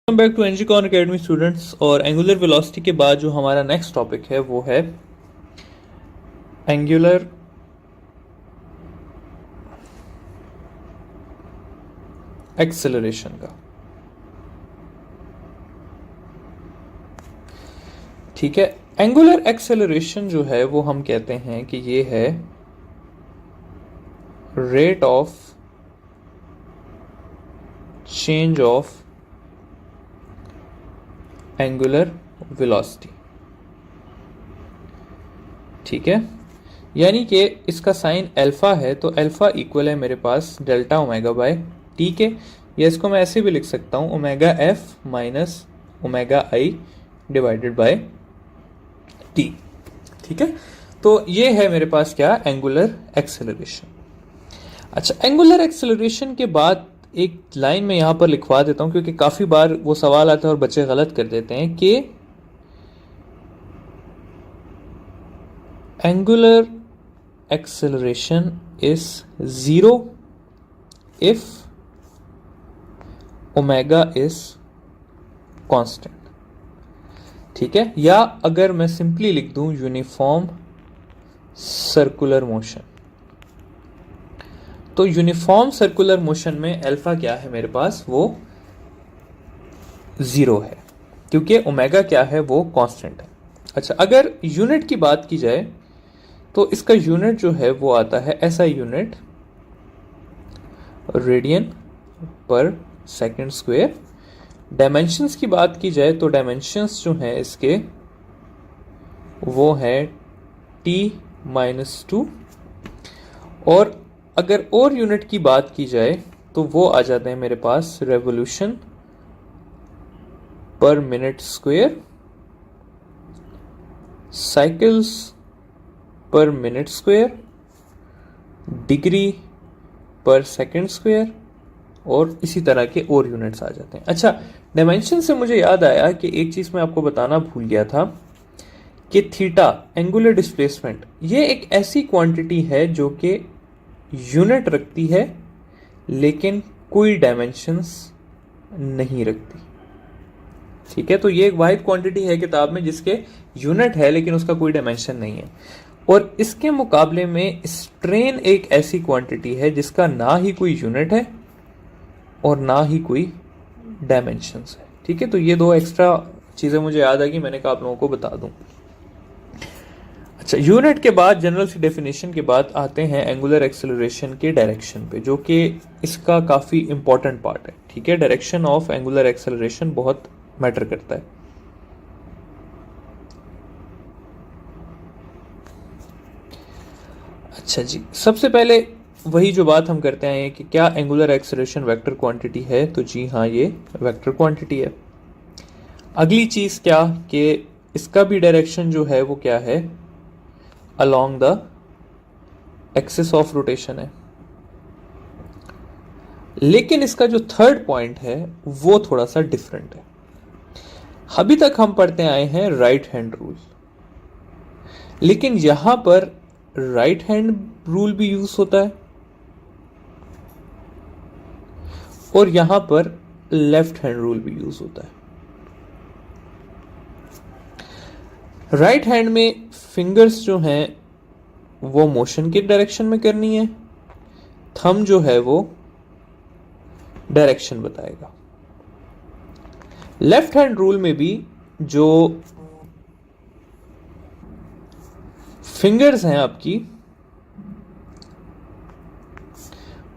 Welcome back to एनजीकॉन academy students. और angular velocity के बाद जो हमारा नेक्स्ट टॉपिक है वो है एंगुलर एक्सेलरेशन का। ठीक है, एंगुलर एक्सेलरेशन जो है वो हम कहते हैं कि ये है rate of change of angular velocity. ठीक है, यानी कि इसका साइन अल्फा है तो अल्फा इक्वल है मेरे पास डेल्टा ओमेगा बाय टी के, या इसको मैं ऐसे भी लिख सकता हूं omega F minus omega I divided by T. ठीक है, तो ये है मेरे पास क्या, एंगुलर एक्सेलरेशन। अच्छा, एंगुलर एक्सेलरेशन के बाद एक लाइन में यहां पर लिखवा देता हूं क्योंकि काफी बार वो सवाल आता है और बच्चे गलत कर देते हैं कि angular acceleration is 0 if omega is constant. ठीक है, या अगर मैं सिंपली लिख दूं यूनिफॉर्म सर्कुलर मोशन, तो यूनिफॉर्म सर्कुलर मोशन में अल्फा क्या है मेरे पास, वो 0 है क्योंकि ओमेगा क्या है, वो कांस्टेंट है। अच्छा, अगर यूनिट की बात की जाए तो इसका यूनिट जो है वो आता है ऐसा यूनिट रेडियन पर सेकंड स्क्वायर। डायमेंशंस की बात की जाए तो डायमेंशंस जो हैं इसके वो है t-2, और अगर और यूनिट की बात की जाए तो वो आ जाते हैं मेरे पास revolution per minute square, cycles per minute square, degree per second square, और इसी तरह के और यूनिट्स आ जाते हैं। अच्छा, डायमेंशन से मुझे याद आया कि एक चीज मैं आपको बताना भूल गया था कि थीटा एंगुलर डिस्प्लेसमेंट ये एक ऐसी क्वांटिटी है जो कि यूनिट रखती है लेकिन कोई डायमेंशंस नहीं रखती। ठीक है, तो ये एक वाहिद क्वांटिटी है किताब में जिसके यूनिट है लेकिन उसका कोई डायमेंशन नहीं है। और इसके मुकाबले में स्ट्रेन एक ऐसी क्वांटिटी है जिसका ना ही कोई यूनिट है और ना ही कोई डायमेंशंस है। ठीक है, तो ये दो एक्स्ट्रा चीजें मुझे याद आ गई, मैंने कहा आप लोगों को बता दूं। अच्छा, यूनिट के बाद जनरल सी डेफिनेशन के बाद आते हैं एंगुलर एक्सेलरेशन के डायरेक्शन पे, जो कि इसका काफी इंपॉर्टेंट पार्ट है। ठीक है, डायरेक्शन ऑफ एंगुलर एक्सेलरेशन बहुत मैटर करता है। अच्छा जी, सबसे पहले वही जो बात हम करते हैं कि क्या एंगुलर एक्सेलरेशन वेक्टर क्वांटिटी है, तो जी हाँ, ये वेक्टर क्वांटिटी है। अगली चीज क्या कि इसका भी डायरेक्शन जो है वो क्या है, along the axis of rotation है। लेकिन इसका जो थर्ड पॉइंट है वो थोड़ा सा डिफरेंट है। अभी तक हम पढ़ते आए हैं राइट हैंड रूल, लेकिन यहां पर राइट हैंड रूल भी यूज होता है और यहां पर लेफ्ट हैंड रूल भी यूज होता है। राइट हैंड में फिंगर्स जो हैं वो मोशन के डायरेक्शन में करनी है, थंब जो है वो डायरेक्शन बताएगा। लेफ्ट हैंड रूल में भी जो फिंगर्स हैं आपकी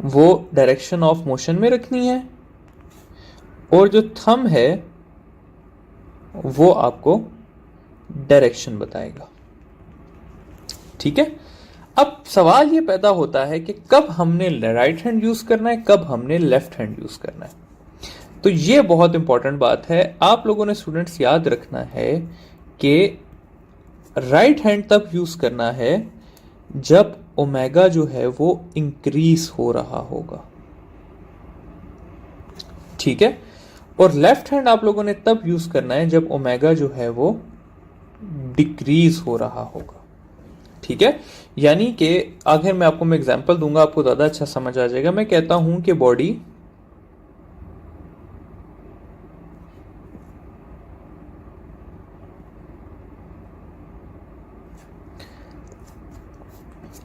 वो डायरेक्शन ऑफ मोशन में रखनी है, और जो थंब है वो आपको डायरेक्शन बताएगा। ठीक है, अब सवाल ये पैदा होता है कि कब हमने राइट हैंड यूज करना है, कब हमने लेफ्ट हैंड यूज करना है। तो ये बहुत इंपॉर्टेंट बात है, आप लोगों ने स्टूडेंट्स याद रखना है कि राइट हैंड तब यूज करना है जब ओमेगा जो है वो इंक्रीज हो रहा होगा। ठीक है, और लेफ्ट हैंड आप लोगों ने तब यूज करना है जब ओमेगा जो है वो डिक्रीज हो रहा होगा। ठीक है, यानी कि आखिर मैं आपको एग्जांपल दूंगा, आपको ज्यादा अच्छा समझ आ जाएगा। मैं कहता हूं कि बॉडी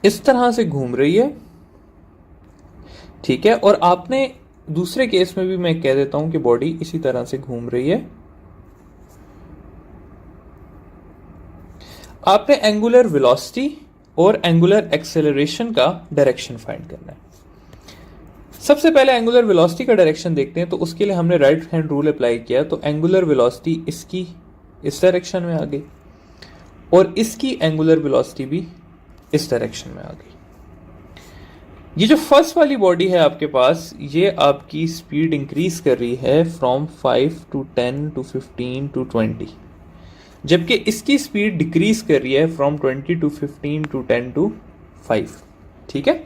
इस तरह से घूम रही है, ठीक है। और आपने दूसरे केस में भी मैं कह देता हूं कि बॉडी इसी तरह से घूम रही है। आपने एंगुलर वेलोसिटी और एंगुलर एक्सेलरेशन का डायरेक्शन फाइंड करना है। सबसे पहले एंगुलर वेलोसिटी का डायरेक्शन देखते हैं। तो उसके लिए हमने राइट हैंड रूल अप्लाई किया, तो एंगुलर वेलोसिटी इसकी इस डायरेक्शन में आ गई और इसकी एंगुलर वेलोसिटी भी इस डायरेक्शन में आ गई। ये जो फर्स्ट वाली बॉडी है आपके पास, ये आपकी स्पीड इंक्रीज कर रही है फ्रॉम 5 to 10 to 15 to 20, जबकि इसकी स्पीड डिक्रीज कर रही है फ्रॉम 20 to 15 to 10 to 5, ठीक है।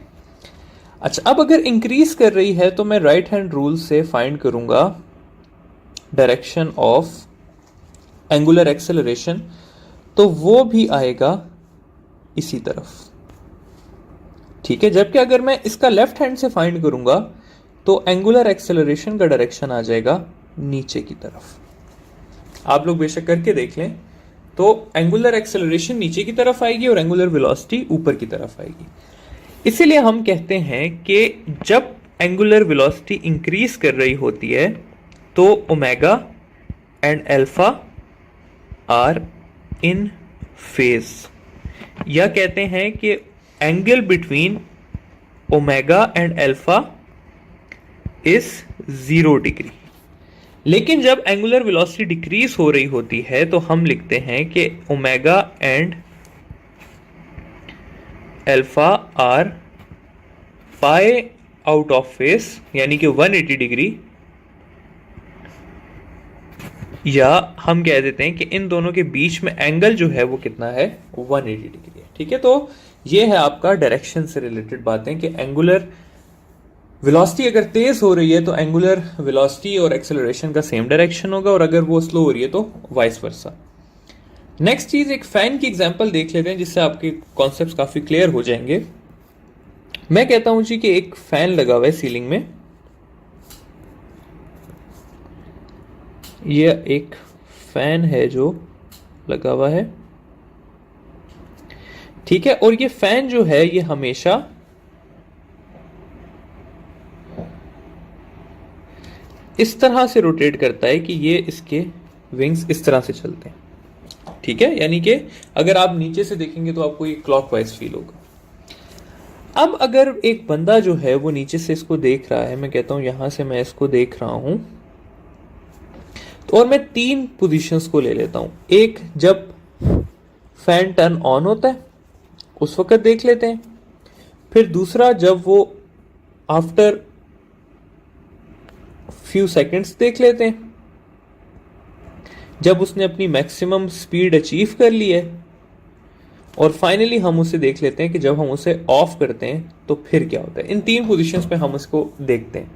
अच्छा, अब अगर इंक्रीज कर रही है तो मैं राइट हैंड रूल से फाइंड करूंगा डायरेक्शन ऑफ एंगुलर एक्सेलरेशन, तो वो भी आएगा इसी तरफ, ठीक है। जबकि अगर मैं इसका लेफ्ट हैंड से फाइंड करूंगा तो एंगुलर एक्सेलरेशन का डायरेक्शन आ जाएगा नीचे की तरफ। आप लोग बेशक करके देख लें, तो एंगुलर एक्सेलरेशन नीचे की तरफ आएगी और एंगुलर वेलोसिटी ऊपर की तरफ आएगी। इसीलिए हम कहते हैं कि जब एंगुलर वेलोसिटी इंक्रीज कर रही होती है तो omega and alpha are in phase, या कहते हैं कि angle between omega and alpha is 0 degree. लेकिन जब एंगुलर वेलोसिटी डिक्रीज हो रही होती है तो हम लिखते हैं कि omega and alpha are pi out of phase, यानी कि 180 डिग्री, या हम कह देते हैं कि इन दोनों के बीच में एंगल जो है वो कितना है, 180 डिग्री है, ठीक है। तो ये है आपका डायरेक्शन से रिलेटेड बातें कि एंगुलर वेलोसिटी अगर तेज हो रही है तो एंगुलर वेलोसिटी और एक्सेलरेशन का सेम डायरेक्शन होगा, और अगर वो स्लो हो रही है तो वाइस वर्सा। नेक्स्ट चीज, एक फैन की एग्जांपल देख लेते हैं जिससे आपके कॉन्सेप्ट्स काफी क्लियर हो जाएंगे। मैं कहता हूं जी कि एक फैन लगा हुआ है सीलिंग में, यह एक फैन है जो लगा हुआ है, ठीक है। और ये फैन जो है ये हमेशा इस तरह से रोटेट करता है कि ये इसके विंग्स इस तरह से चलते हैं, ठीक है। यानी कि अगर आप नीचे से देखेंगे तो आपको ये क्लॉकवाइज फील होगा। अब अगर एक बंदा जो है वो नीचे से इसको देख रहा है, मैं कहता हूं यहां से मैं इसको देख रहा हूं, तो और मैं 3 पोजीशंस को ले लेता हूं। एक, जब फैन टर्न ऑन होता है उस वक्त देख लेते हैं। फिर दूसरा, जब वो आफ्टर फ्यू सेकंड्स देख लेते हैं, जब उसने अपनी मैक्सिमम स्पीड अचीव कर ली है। और फाइनली हम उसे देख लेते हैं कि जब हम उसे ऑफ करते हैं तो फिर क्या होता है। इन 3 पोजीशंस पे हम इसको देखते हैं।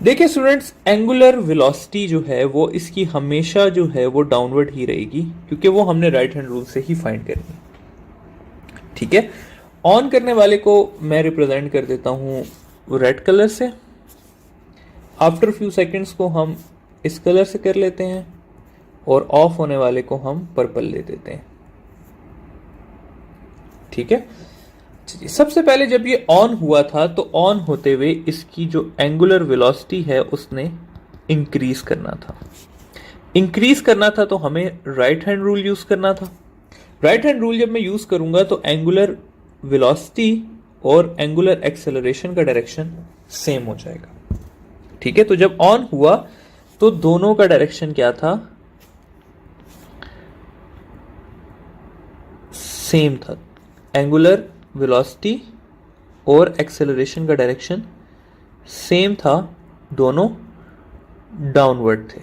देखिए स्टूडेंट्स, एंगुलर वेलोसिटी जो है वो इसकी हमेशा जो है वो डाउनवर्ड ही रहेगी, क्योंकि वो हमने राइट हैंड रूल से ही फाइंड करनी, ठीक है। ऑन करने वाले को मैं रिप्रेजेंट कर देता हूं रेड कलर से, आफ्टर फ्यू सेकंड्स को हम इस कलर से कर लेते हैं, और ऑफ होने वाले को हम पर्पल ले देते हैं, ठीक है। सबसे पहले जब ये ऑन हुआ था तो ऑन होते हुए इसकी जो एंगुलर वेलोसिटी है उसने इंक्रीज करना था। इंक्रीज करना था तो हमें राइट हैंड रूल यूज करना था। राइट हैंड रूल जब मैं यूज करूंगा तो एंगुलर वेलोसिटी और एंगुलर एक्सेलरेशन का डायरेक्शन सेम हो जाएगा, ठीक है। तो जब ऑन हुआ तो दोनों का डायरेक्शन क्या था, सेम था। एंगुलर वेलोसिटी और एक्सेलरेशन का डायरेक्शन सेम था, दोनों डाउनवर्ड थे।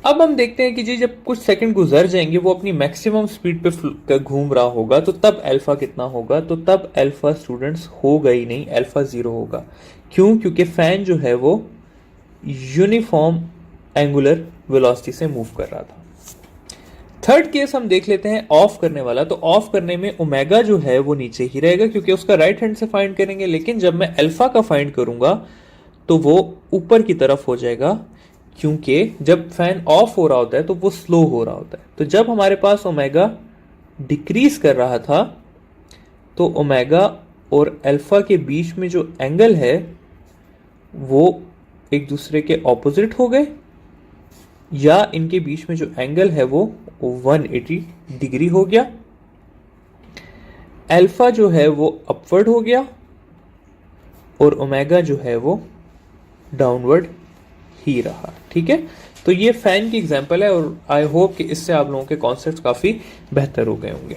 अब हम देखते हैं कि जी जब कुछ सेकंड गुजर जाएंगे, वो अपनी मैक्सिमम स्पीड पे घूम रहा होगा, तो तब अल्फा कितना होगा, तो तब अल्फा स्टूडेंट्स होगा ही नहीं, अल्फा 0 होगा। क्यों? क्योंकि फैन जो है वो यूनिफॉर्म एंगुलर वेलोसिटी से मूव कर रहा था। थर्ड केस हम देख लेते हैं ऑफ करने वाला। तो ऑफ करने में ओमेगा जो है वो नीचे ही रहेगा, क्योंकि उसका राइट हैंड से फाइंड करेंगे। लेकिन जब मैं अल्फा का फाइंड करूंगा तो वो ऊपर की तरफ हो जाएगा, क्योंकि जब फैन ऑफ हो रहा होता है तो वो स्लो हो रहा होता है। तो जब हमारे पास ओमेगा डिक्रीज कर रहा था तो ओमेगा और अल्फा के बीच में जो एंगल है वो एक दूसरे के ऑपोजिट हो गए, या इनके बीच में जो एंगल है वो 180 डिग्री हो गया। अल्फा जो है वो अपवर्ड हो गया और ओमेगा जो है वो डाउनवर्ड ही रहा। ठीक है, तो ये फैन की एग्जांपल है और आई होप कि इससे आप लोगों के कॉन्सेप्ट काफी बेहतर हो गए होंगे।